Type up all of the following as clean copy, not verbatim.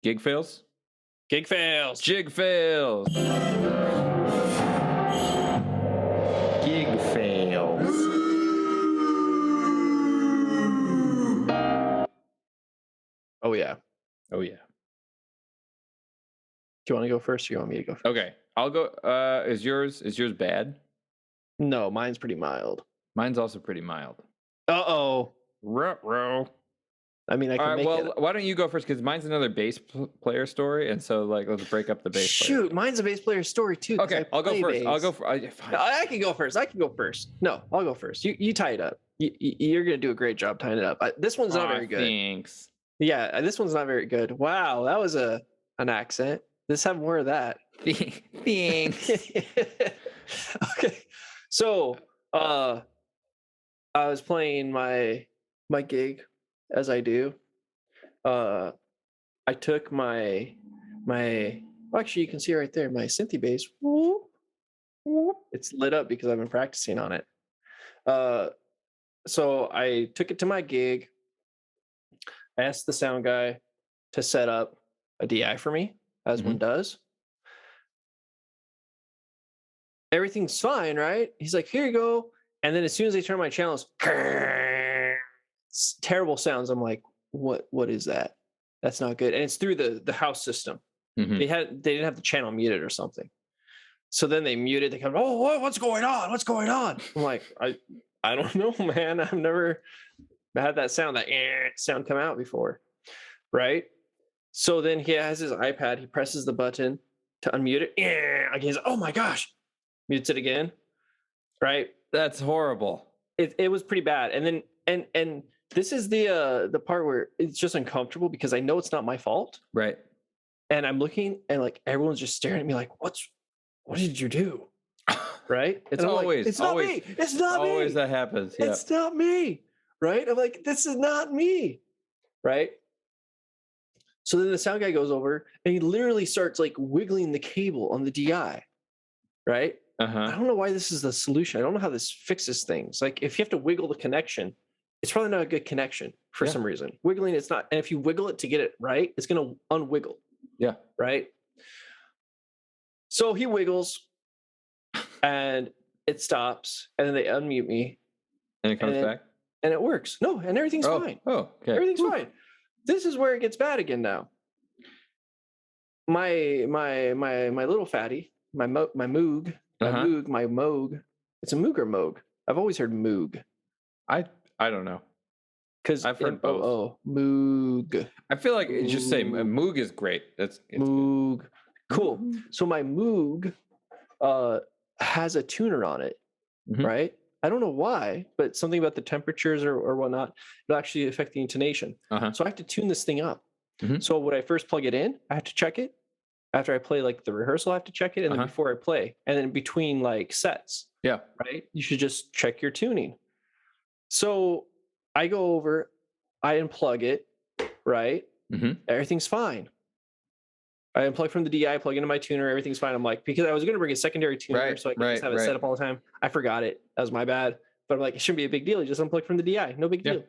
Gig fails? Gig fails. Jig fails. Gig fails. Oh yeah. Oh yeah. Do you want to go first or you want me to go first? Okay. I'll go. Is yours bad? No, mine's pretty mild. Mine's also pretty mild. Uh-oh. Ruh-roh. I mean, I can make it. Why don't you go first? Because mine's another bass player story, and so like let's break up the bass. Shoot, mine's a bass player story too. Okay, I'll go first. Bass. I'll go. Fine. I can go first. No, I'll go first. You tie it up. You're gonna do a great job tying it up. This one's not very good. Thanks. Yeah, this one's not very good. Wow, that was an accent. Let's have more of that. Thanks. Okay, so I was playing my gig as I do. I took my actually you can see right there my synthy bass. It's lit up because I've been practicing on it. So I took it to my gig. I asked the sound guy to set up a DI for me, as one does. Everything's fine, right? He's like, here you go. And then as soon as they turn my channels, terrible sounds. I'm like, what is that? That's not good. And it's through the house system. Mm-hmm. They didn't have the channel muted or something. So then they muted. They come, oh, what's going on? What's going on? I'm like, I don't know, man. I've never had that sound come out before, right? So then he has his iPad. He presses the button to unmute it. Again, he's like, oh my gosh, mutes it again, right? That's horrible. It was pretty bad. And then and this is the part where it's just uncomfortable because I know it's not my fault, right? And I'm looking and like everyone's just staring at me like, what did you do? Right? It's always, like, it's not me. It's not me. Always that happens. Yeah. It's not me. Right? I'm like, this is not me. Right? So then the sound guy goes over and he literally starts like wiggling the cable on the DI. Right? I don't know why this is the solution. I don't know how this fixes things. Like if you have to wiggle the connection, it's probably not a good connection for some reason. Wiggling, it's not. And if you wiggle it to get it right, it's going to unwiggle. Yeah. Right? So he wiggles and it stops and then they unmute me. And it comes back? And it works. No, and everything's fine. Oh, okay. Everything's fine. This is where it gets bad again now. My little fatty, my Moog, my Moog. It's a Moog or Moog? I've always heard Moog. I don't know. Because I've heard both. Oh, Moog. I feel like you just say Moog is great. It's Moog. Good. Cool. So my Moog has a tuner on it, right? I don't know why, but something about the temperatures or whatnot, it'll actually affect the intonation. So I have to tune this thing up. So when I first plug it in, I have to check it. After I play like the rehearsal, I have to check it. And then before I play, and then between like sets. Yeah. Right? You should just check your tuning. So I go over, I unplug it, right? Everything's fine. I unplug from the DI, plug into my tuner, everything's fine. I'm like, because I was going to bring a secondary tuner so I can just have it set up all the time. I forgot it. That was my bad. But I'm like, it shouldn't be a big deal. You just unplug from the DI. No big deal.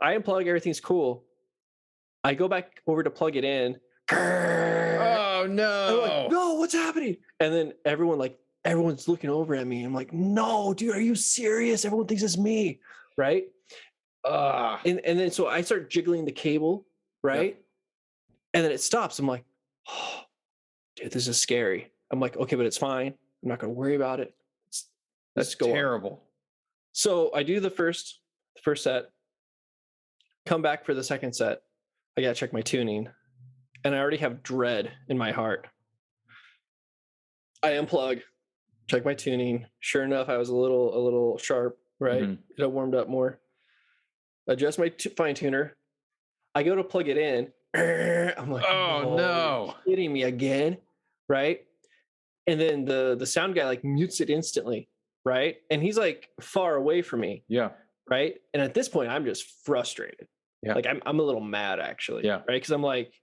I unplug, everything's cool. I go back over to plug it in. Oh, no. I'm like, no, what's happening? And then everyone's looking over at me. I'm like, no, dude, are you serious? Everyone thinks it's me, right? And then so I start jiggling the cable, right? And then it stops. I'm like, oh, dude, this is scary. I'm like, okay, but it's fine. I'm not going to worry about it. That's terrible. On. So I do the first set, come back for the second set. I got to check my tuning. And I already have dread in my heart. I unplug, check my tuning. Sure enough, I was a little sharp, right? It had warmed up more. Adjust my fine tuner. I go to plug it in. I'm like, oh no, you're kidding me again, right? And then the sound guy like mutes it instantly, right? And he's like far away from me, right? And at this point, I'm just frustrated. Like I'm a little mad actually, right? Because I'm like,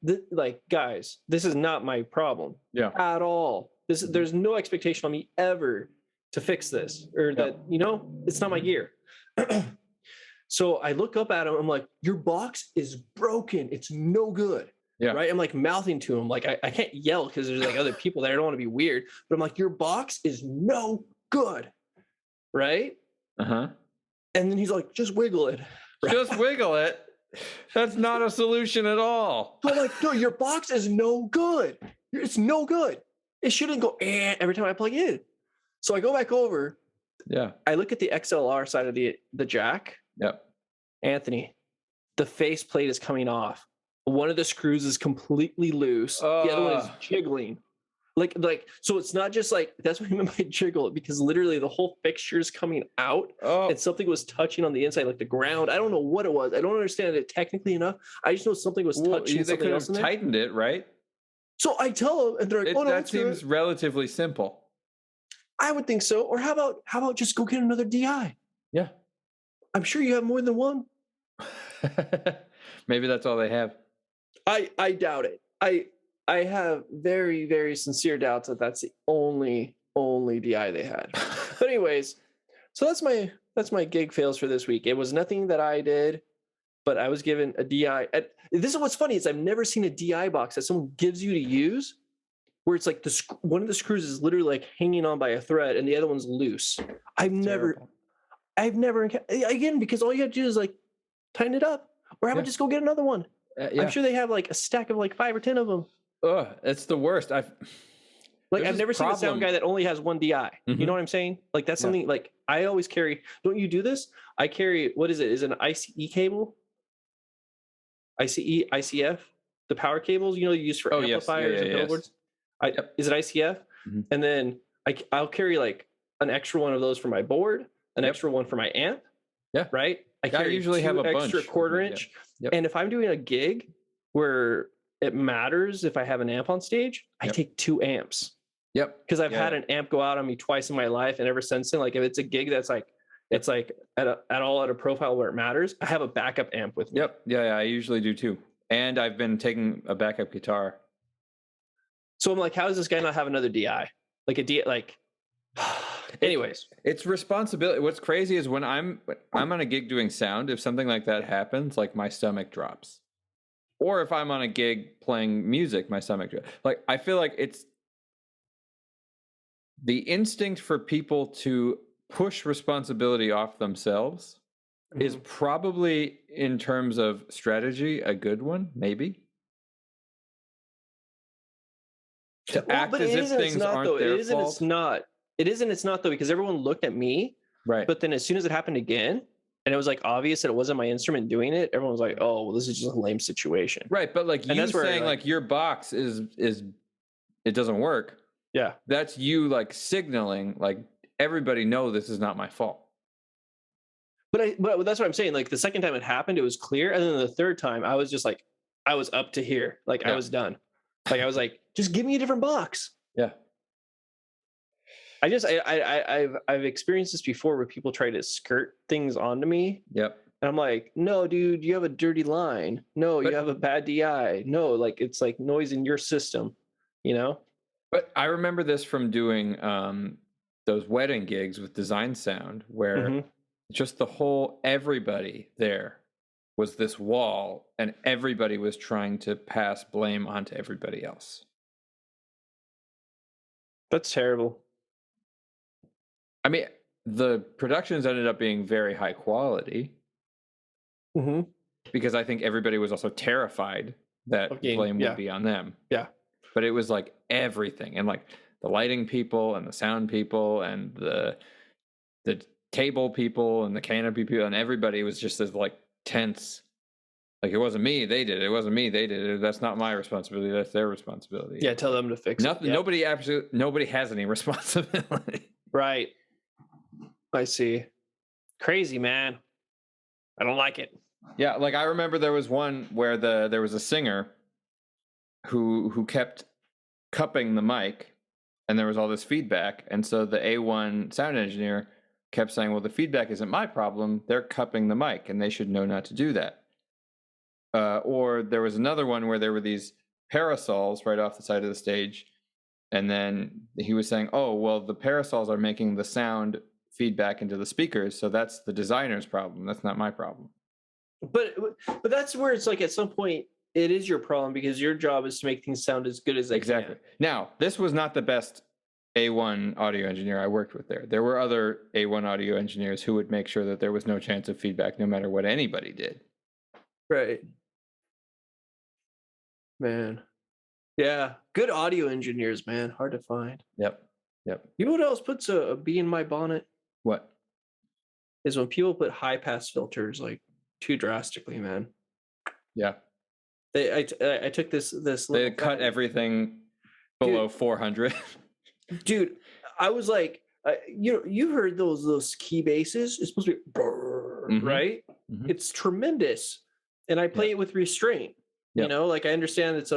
guys, this is not my problem, at all. There's no expectation on me ever to fix this or that it's not my gear. So I look up at him. I'm like, your box is broken. It's no good. Yeah. Right. I'm like mouthing to him. Like I can't yell because there's like other people there. I don't want to be weird. But I'm like, your box is no good. Right. Uh-huh. And then he's like, just wiggle it. Right? Just wiggle it. That's not a solution at all. So I'm like, no, your box is no good. It's no good. It shouldn't go every time I plug in. So I go back over. Yeah. I look at the XLR side of the jack. Yep. Anthony, the face plate is coming off. One of the screws is completely loose. The other one is jiggling. Like, so it's not just like, that's what I meant by jiggle, because literally the whole fixture is coming out and something was touching on the inside, like the ground. I don't know what it was. I don't understand it technically enough. I just know something was touching something else. They could have tightened it, right? So I tell them, and they're like, "Oh no, that seems relatively simple." I would think so. Or how about just go get another DI? Yeah, I'm sure you have more than one. Maybe that's all they have. I doubt it. I have very, very sincere doubts that that's the only DI they had. But anyways, so that's my gig fails for this week. It was nothing that I did, but I was given a DI. This is what's funny is I've never seen a DI box that someone gives you to use where it's like one of the screws is literally like hanging on by a thread and the other one's loose. I've never, again, because all you have to do is like tighten it up, or how about just go get another one? I'm sure they have like a stack of like 5 or 10 of them. Ugh, it's the worst. I've never seen a sound guy that only has one DI. Mm-hmm. You know what I'm saying? Like that's something like I always carry. Don't you do this? I carry, what is it? Is it an ICE cable? ICF, the power cables, you use for amplifiers and pedal boards. Is it ICF? Mm-hmm. And then I'll carry like an extra one of those for my board, an extra one for my amp. Yeah. Right. I usually have a extra bunch. 1/4 inch. Yep. And if I'm doing a gig where it matters if I have an amp on stage, I take 2 amps. Yep. Because I've had an amp go out on me twice in my life, and ever since then, like if it's a gig that's like it's like at a profile where it matters, I have a backup amp with me. Yep. Yeah, I usually do too. And I've been taking a backup guitar. So I'm like, how does this guy not have another DI? Like a DI, like. Anyways, it's responsibility. What's crazy is when I'm on a gig doing sound, if something like that happens, like my stomach drops. Or if I'm on a gig playing music, my stomach drops. Like I feel like it's the instinct for people to push responsibility off themselves is probably, in terms of strategy, a good one, maybe. To act as if things aren't their fault. It's not though, because everyone looked at me. Right. But then as soon as it happened again, and it was like obvious that it wasn't my instrument doing it, everyone was like, oh, well, this is just a lame situation. Right. But like you saying like your box is it doesn't work. Yeah. That's you like signaling like everybody know this is not my fault. But that's what I'm saying. Like the second time it happened, it was clear. And then the third time I was just like, I was up to here. Like I was done. Like I was like, just give me a different box. Yeah. I've experienced this before where people try to skirt things onto me. Yep. And I'm like, no, dude, you have a dirty line. No, you have a bad DI. No, like it's like noise in your system, But I remember this from doing those wedding gigs with Design Sound where just everybody there was this wall and everybody was trying to pass blame onto everybody else. That's terrible. I mean, the productions ended up being very high quality because I think everybody was also terrified that blame would be on them. Yeah. But it was like everything, and like the lighting people and the sound people and the table people and the canopy people, and everybody was just as like tense. Like it wasn't me, they did it. It wasn't me, they did it. That's not my responsibility. That's their responsibility. Yeah, tell them to fix it. Yeah. Nobody has any responsibility. Right. I see. Crazy, man. I don't like it. Yeah, like I remember there was one where there was a singer who kept cupping the mic, and there was all this feedback, and so the A1 sound engineer kept saying, well, the feedback isn't my problem, they're cupping the mic and they should know not to do that. Or there was another one where there were these parasols right off the side of the stage, and then he was saying, oh, well, the parasols are making the sound feedback into the speakers, so that's the designer's problem, that's not my problem. But that's where it's like at some point it is your problem because your job is to make things sound as good as they Exactly. can. Now, this was not the best A1 audio engineer I worked with there. There were other A1 audio engineers who would make sure that there was no chance of feedback no matter what anybody did. Right. Man. Yeah. Good audio engineers, man. Hard to find. Yep. You know what else puts a bee in my bonnet? What? Is when people put high pass filters like too drastically, man. Yeah. I took this They cut everything below 400. Dude, I was like, you heard those key basses? It's supposed to be right? Mm-hmm. It's tremendous, and I play it with restraint. Yep. You know, like I understand it's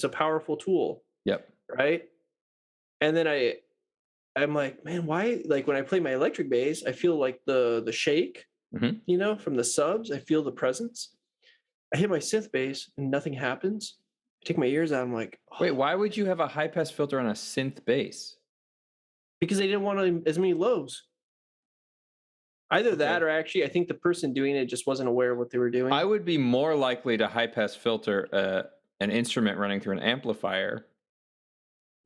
a powerful tool. Yep. Right. And then I'm like, man, why? Like when I play my electric bass, I feel like the shake. You know, from the subs, I feel the presence. I hit my synth bass and nothing happens. I take my ears out. I'm like, oh. Wait, why would you have a high pass filter on a synth bass? Because they didn't want as many lows. Either that or actually, I think the person doing it just wasn't aware of what they were doing. I would be more likely to high pass filter an instrument running through an amplifier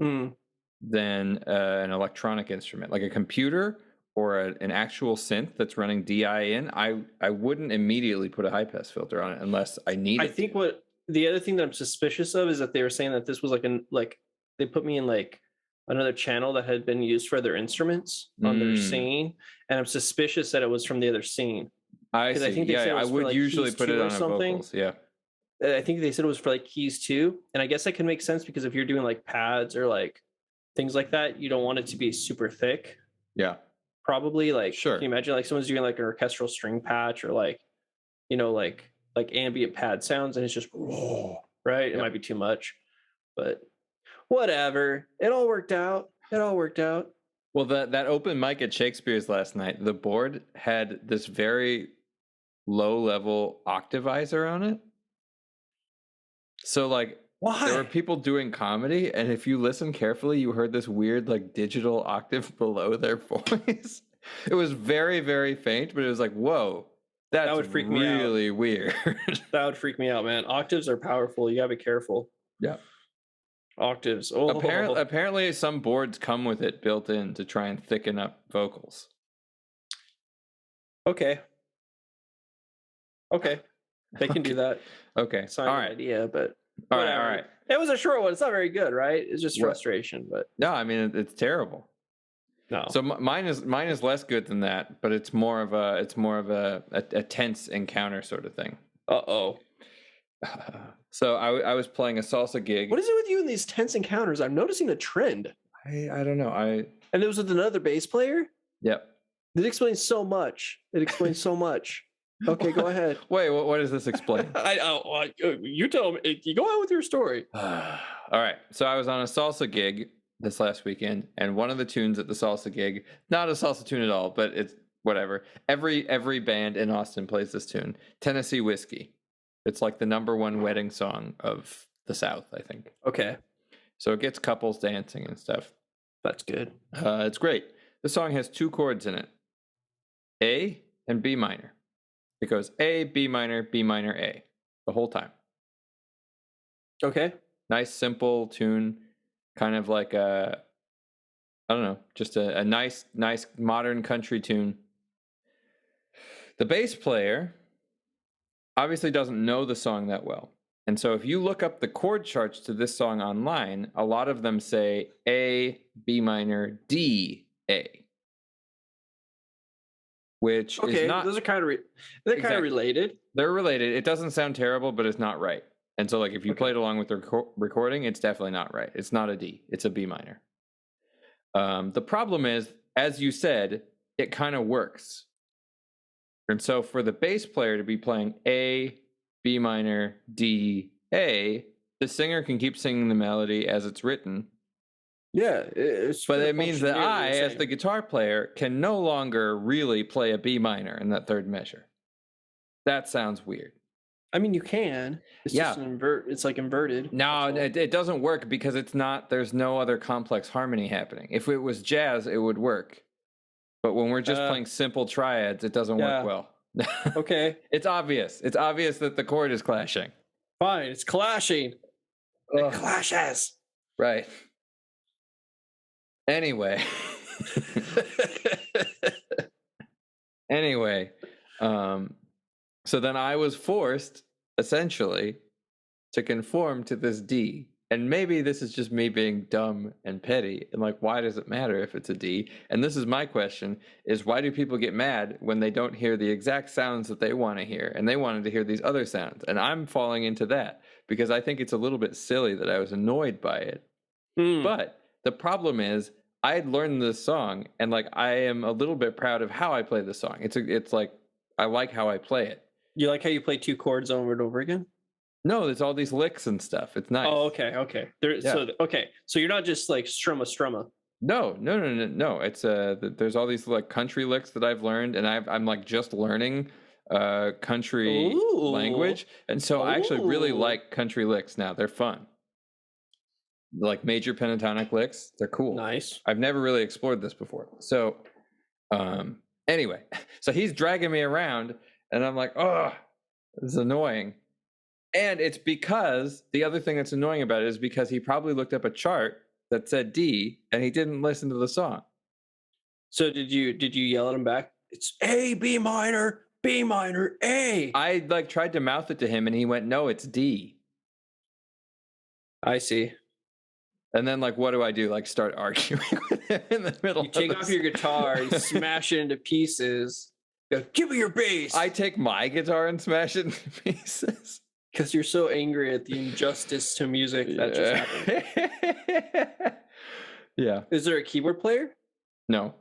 than an electronic instrument. Like a computer or an actual synth that's running DI in, I wouldn't immediately put a high pass filter on it unless I need it. I think what the other thing that I'm suspicious of is that they were saying that this was like they put me in like another channel that had been used for other instruments on their scene, and I'm suspicious that it was from the other scene. I see. I think they said it was I would for, like, usually keys put it 2 or on a something. vocals. Yeah. I think they said it was for like keys too, and I guess that can make sense because if you're doing like pads or like things like that, you don't want it to be super thick. Yeah. Probably like, sure. Can you imagine like someone's doing like an orchestral string patch or like, you know, like ambient pad sounds and it's just right? It might be too much, but whatever. It all worked out. Well, that open mic at Shakespeare's last night, the board had this very low level octavizer on it. So like, why? There were people doing comedy, and if you listen carefully, you heard this weird like digital octave below their voice. It was very, very faint, but it was like, whoa, that would freak me out. Really weird. That would freak me out, man. Octaves are powerful. You gotta be careful. Yeah. Octaves. Apparently some boards come with it built in to try and thicken up vocals. Okay. They can do that. Okay. It's not an idea, but all right. It was a short one. It's not very good, right? It's just frustration, but no, I mean it's terrible. No. So mine is less good than that, but it's more of a tense encounter sort of thing. Uh-oh. So I was playing a salsa gig. What is it with you in these tense encounters? I'm noticing a trend. I don't know. And it was with another bass player? Yep. It explains so much. Okay, go ahead. Wait, what does this explain? You tell me. You go on with your story. All right. So I was on a salsa gig this last weekend, and one of the tunes at the salsa gig, not a salsa tune at all, but it's whatever. Every band in Austin plays this tune, Tennessee Whiskey. It's like the #1 wedding song of the South, I think. Okay. So it gets couples dancing and stuff. That's good. It's great. The song has 2 chords in it, A and B minor. It goes A, B minor, A, the whole time. Okay. Nice, simple tune, kind of like I don't know, just a nice modern country tune. The bass player obviously doesn't know the song that well. And so if you look up the chord charts to this song online, a lot of them say A, B minor, D, A. Which is not... those are kind of kind of related. They're related. It doesn't sound terrible, but it's not right. And so like if you played along with the recording, it's definitely not right. It's not a D. It's a B minor. The problem is, as you said, it kind of works. And so for the bass player to be playing A, B minor, D, A, the singer can keep singing the melody as it's written. Yeah, but it means that I, as the guitar player, can no longer really play a B minor in that third measure. That sounds weird. I mean, you can. It's just it's like inverted. No, it doesn't work because it's not. There's no other complex harmony happening. If it was jazz, it would work. But when we're just playing simple triads, it doesn't work well. Okay. It's obvious. It's obvious that the chord is clashing. Fine, it's clashing. It clashes. Right. Anyway. Anyway, so then I was forced, essentially, to conform to this D. And maybe this is just me being dumb and petty. And like, why does it matter if it's a D? And this is my question, is why do people get mad when they don't hear the exact sounds that they want to hear? And they wanted to hear these other sounds. And I'm falling into that because I think it's a little bit silly that I was annoyed by it. But the problem is I had learned this song, and like I am a little bit proud of how I play the song. It's like I like how I play it. You like how you play 2 chords over and over again? No, there's all these licks and stuff. It's nice. Oh, okay. So you're not just like strumma. No. It's there's all these like country licks that I've learned, and I'm like just learning country language, and so I actually really like country licks now. They're fun. Like major pentatonic licks, they're cool. Nice. I've never really explored this before. So anyway, so he's dragging me around and I'm like, oh, this is annoying. And it's because the other thing that's annoying about it is because he probably looked up a chart that said D and he didn't listen to the song. So did you yell at him back? It's A, B minor, A. I like tried to mouth it to him and he went, no, it's D. I see. And then, like, what do I do? Like, start arguing with him in the middle. You take off your guitar, you smash it into pieces. You go, give me your bass. I take my guitar and smash it into pieces. Because you're so angry at the injustice to music that just happened. Yeah. Is there a keyboard player? No.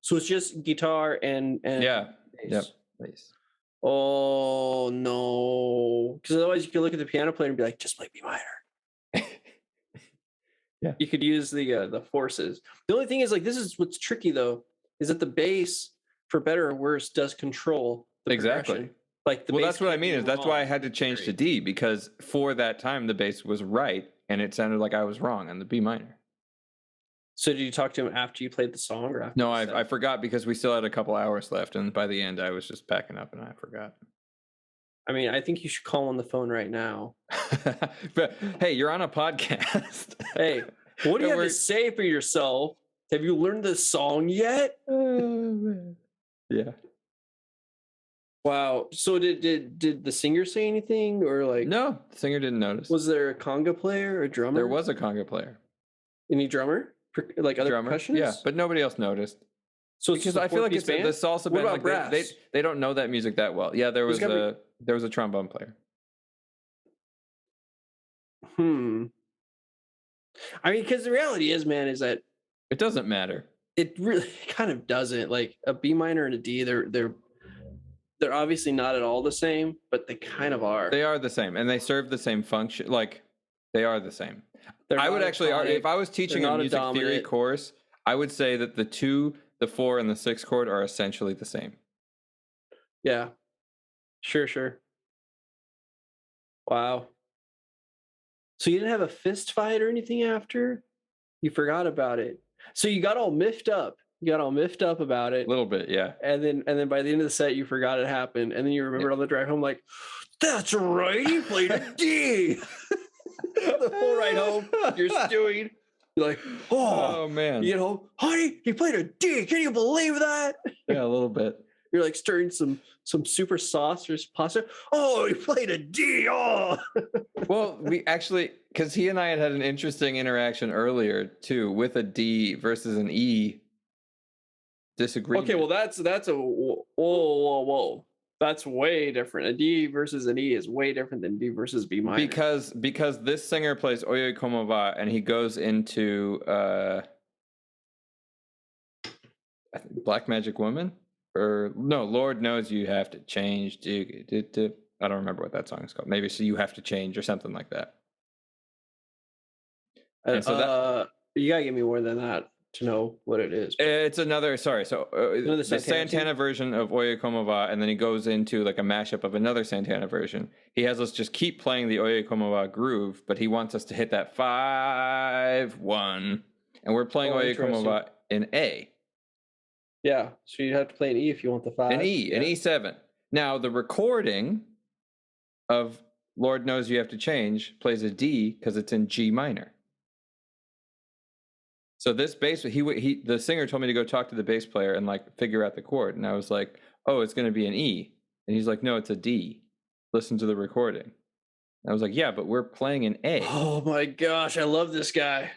So it's just guitar and yeah. bass. Yep. Bass. Oh no! Because otherwise, you could look at the piano player and be like, "Just play B minor." Yeah. You could use the forces. The only thing is, like, this is what's tricky though, is that the bass, for better or worse, does control the exactly. Like the well, bass that's what I mean. Is that's why I had to change to D, because for that time the bass was right and it sounded like I was wrong on the B minor. So did you talk to him after you played the song, or after? No, I forgot because we still had a couple hours left, and by the end I was just packing up and I forgot. I mean, I think you should call on the phone right now. But hey, you're on a podcast. Hey, what do you have to say for yourself? Have you learned this song yet? Oh, man. Yeah. Wow. So did the singer say anything, or like? No, the singer didn't notice. Was there a conga player or a drummer? There was a conga player. Any drummer? Like other percussionists? Yeah, but nobody else noticed. So because I feel like it's the salsa band. Like brass? They don't know that music that well. Yeah, there was a trombone player. I mean, because the reality is, man, is that it doesn't matter. It really kind of doesn't. Like a B minor and a D, they're obviously not at all the same, but they kind of are. They are the same, and they serve the same function. Like they are the same. I would actually, if I was teaching a music theory course, I would say that the 2, the 4, and the 6 chord are essentially the same. Yeah. Sure. Wow. So you didn't have a fist fight or anything after? You forgot about it. So you got all miffed up. You got all miffed up about it. A little bit, yeah. And then by the end of the set, you forgot it happened. And then you remembered on the drive home, like, that's right, he played a D. The whole ride home, you're stewing. You're like, oh man, you know, honey, he played a D. Can you believe that? Yeah, a little bit. You're like stirring some super sauce or pasta. Oh, he played a D. Oh. Well, we actually, because he and I had an interesting interaction earlier too, with a D versus an E disagreement. Okay, well that's a whoa. That's way different. A D versus an E is way different than D versus B minor. Because this singer plays Oye Como Va, and he goes into I think Black Magic Woman, or no, Lord Knows You Have to Change. I don't remember what that song is called. Maybe So You Have to Change or something like that. And so you gotta give me more than that to know what it is. It's another, the Santana version of Oye Como Va, and then he goes into like a mashup of another Santana version. He has us just keep playing the Oye Como Va groove, but he wants us to hit that 5-1, and we're playing Oye Como Va in A. Yeah, so you have to play an E if you want the 5. An E7. Now the recording of Lord Knows You Have to Change plays a D because it's in G minor. So this bass, the singer told me to go talk to the bass player and like figure out the chord, and I was like, "Oh, it's going to be an E," and he's like, "No, it's a D. Listen to the recording." And I was like, "Yeah, but we're playing an A." Oh my gosh, I love this guy.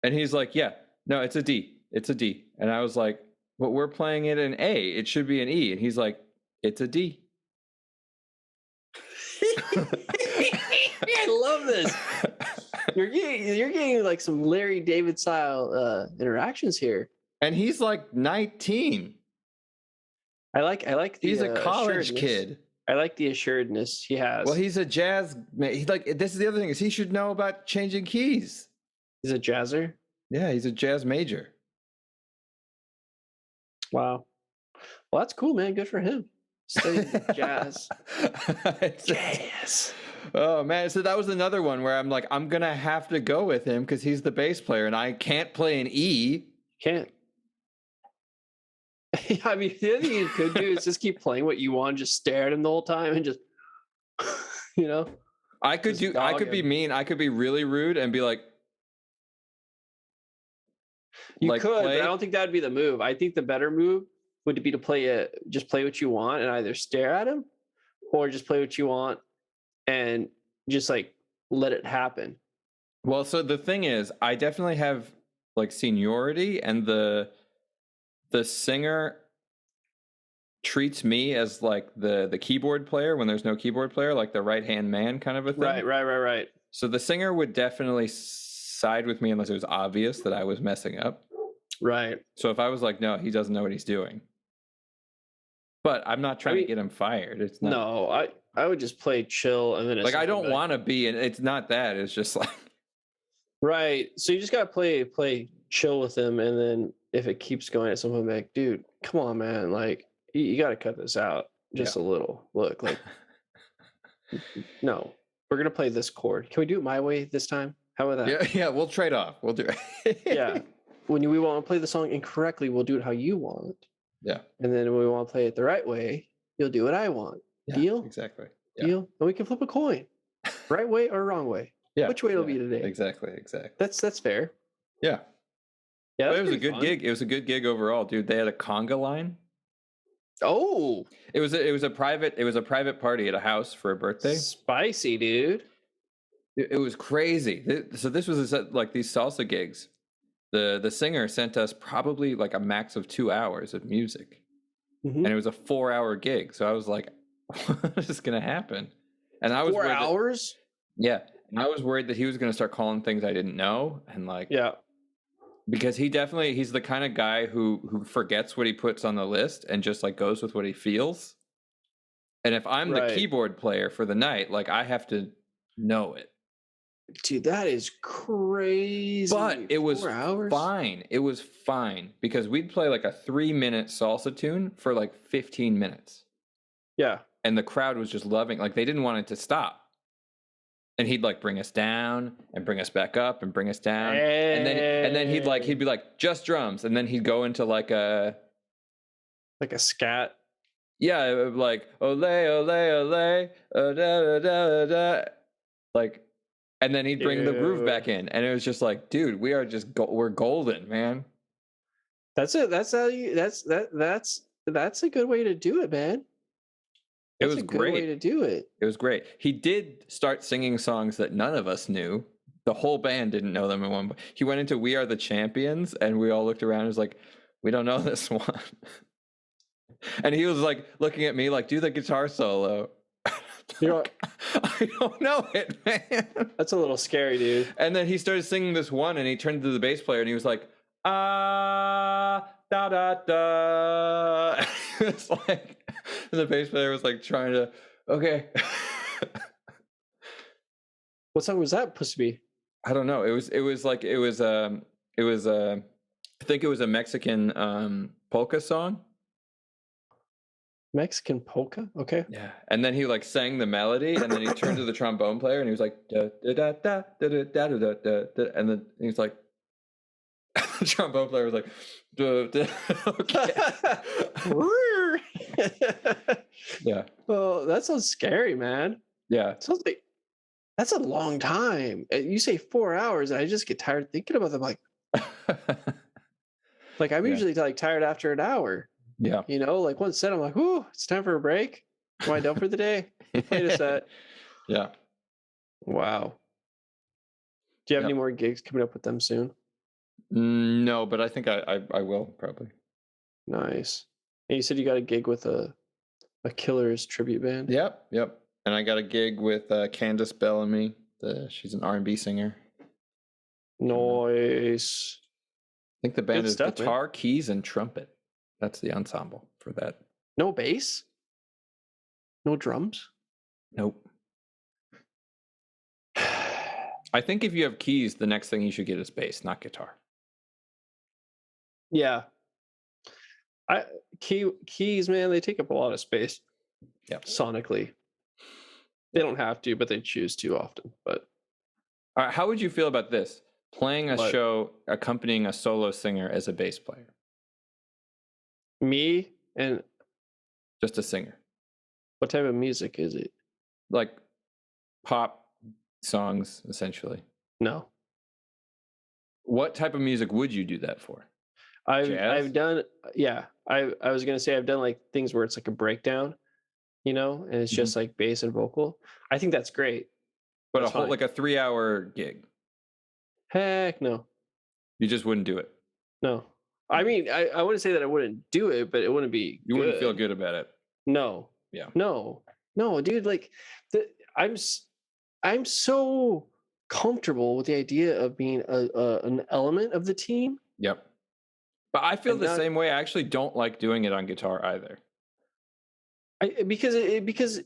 And he's like, "Yeah, no, it's a D. It's a D." And I was like, "But we're playing it in A. It should be an E." And he's like, "It's a D." I love this. You're getting like some Larry David style interactions here. And he's like 19. I like the He's a college kid. I like the assuredness he has. Well, he's a jazz man. He's like, this is the other thing, is he should know about changing keys. He's a jazzer. Yeah, he's a jazz major. Wow. Well, that's cool, man. Good for him. Studying jazz. Jazz. Oh man, so that was another one where I'm like, I'm gonna have to go with him because he's the bass player and I can't play an E. Can't. I mean, the other thing you could do is just keep playing what you want, just stare at him the whole time and just, you know. I could be mean. I could be really rude and be like, you could, but I don't think that would be the move. I think the better move would be to just play what you want and either stare at him or just play what you want and just like let it happen. Well, so the thing is, I definitely have like seniority, and the singer treats me as like the keyboard player when there's no keyboard player, like the right-hand man kind of a thing. Right. So the singer would definitely side with me unless it was obvious that I was messing up. Right. So if I was like, no, he doesn't know what he's doing. But I'm not trying to get him fired. It's not. No, I would just play chill and then like I don't want to be, and it's not that. It's just like right. So you just gotta play chill with him, and then if it keeps going at some point, like, dude, come on, man, like you got to cut this out just a little. Look, like, no, we're gonna play this chord. Can we do it my way this time? How about that? Yeah, we'll trade off. We'll do it. Yeah, when we want to play the song incorrectly, we'll do it how you want. Yeah, and then when we want to play it the right way, you'll do what I want. Yeah, deal? Exactly. Yeah. Deal? And we can flip a coin, right way or wrong way. Yeah. Which way it'll be today? Exactly. That's fair. Yeah. Yeah, it was a good gig. It was a good gig overall, dude. They had a conga line. Oh, it was a private party at a house for a birthday. Spicy, dude. It was crazy. So this was like these salsa gigs. The singer sent us probably like a max of 2 hours of music, and it was a 4-hour gig. So I was like, "What is going to happen?" And I was 4 hours. Yeah, and I was worried that he was going to start calling things I didn't know, and like, because he's the kind of guy who forgets what he puts on the list and just like goes with what he feels. And if I'm the keyboard player for the night, like I have to know it. Dude, that is crazy. But it was 4 hours? fine. It was fine because we'd play like a 3-minute salsa tune for like 15 minutes. Yeah. And the crowd was just loving, like they didn't want it to stop. And he'd like bring us down and bring us back up and bring us down. And then he'd be like, just drums. And then he'd go into like a scat. Yeah, like ole, ole, ole, da, da, da, da. Like, and then he'd bring the groove back in, and it was just like, dude, we are just we're golden, man. That's it. That's how you. That's a good way to do it, man. It was great. Way to do it. It was great. He did start singing songs that none of us knew. The whole band didn't know them in one. He went into "We Are the Champions," and we all looked around and was like, "We don't know this one." And he was like looking at me like, "Do the guitar solo." You know, I don't know it, man. That's a little scary, dude. And then he started singing this one, and he turned to the bass player, and he was like, "Ah, da da da." It's like, and the bass player was like trying to, okay. What song was that supposed to be? I don't know. I think it was a Mexican polka song. Mexican polka? Okay. Yeah. And then he like sang the melody, and then he turned to the trombone player and he was like, da, da, da, da, da, da, da, da, da, da. And then he's like, the trombone player was like, da, da. Okay. Yeah. Well, that sounds scary, man. Yeah. It sounds like That's a long time. You say 4 hours, and I just get tired thinking about them. Like I'm Yeah. usually like tired after an hour. Yeah. You know, like one set, I'm like, "Whoo, it's time for a break. Am I done for the day? Played a set." Yeah. Wow. Do you have any Yep. more gigs coming up with them soon? No, but I think I will probably. Nice. And you said you got a gig with a Killers tribute band. Yep. Yep. And I got a gig with Candace Bellamy. She's an R&B singer. Nice. I think the band Good is stuff, man. guitar, keys, and trumpet. That's the ensemble for that. No bass? No drums? Nope. I think if you have keys, the next thing you should get is bass, not guitar. Yeah. Keys, man, they take up a lot of space. Yep. Sonically. They don't have to, but they choose to often. But All right, how would you feel about this? Playing a What? show accompanying a solo singer as a bass player. me and Just a singer. what type of music is it? Like pop songs, essentially. No. What type of music would you do that for? I've Jazz? done I was gonna say I've done like things where it's like a breakdown, you know, and it's Mhm. just like bass and vocal. I think that's great. But That's fine. like a 3-hour gig. Heck no. You just wouldn't do it. No. I mean, I wouldn't say that I wouldn't do it, but it wouldn't be You wouldn't feel good about it. No. Yeah. No. No, dude, like I'm so comfortable with the idea of being an element of the team. Yep. But I feel I'm the not- same way. I actually don't like doing it on guitar either. Because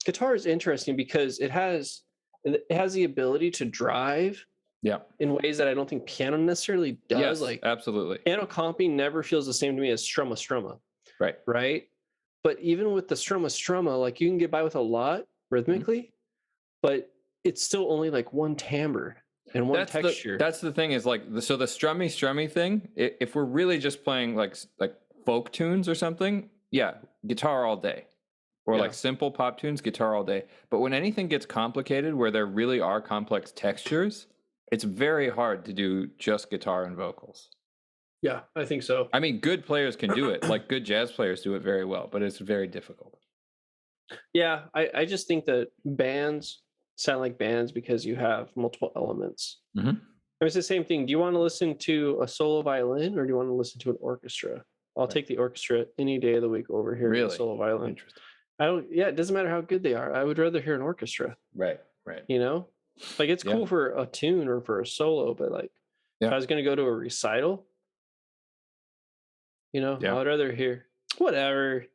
guitar is interesting because it has the ability to drive Yeah. in ways that I don't think piano necessarily does. Yes, Like absolutely. piano comping never feels the same to me as strumma, Right. right? But even with the strumma, like you can get by with a lot rhythmically, but it's still only like one timbre and one texture. That's the thing is like so the strummy thing. If we're really just playing like folk tunes or something, yeah, guitar all day, or Yeah. like simple pop tunes, guitar all day. But when anything gets complicated, where there really are complex textures, it's very hard to do just guitar and vocals. Yeah, I think so. I mean, good players can do it. Like good jazz players do it very well, but it's very difficult. Yeah, I just think that bands sound like bands because you have multiple elements. Mhm. It's the same thing. Do you want to listen to a solo violin or do you want to listen to an orchestra? I'll Right. take the orchestra any day of the week over here. Really? The solo violin. Interesting. I don't. Yeah, it doesn't matter how good they are. I would rather hear an orchestra. Right. Right. You know, like it's Yeah. cool for a tune or for a solo, but like if Yeah. I was going to go to a recital, you know, Yeah. I would rather hear whatever.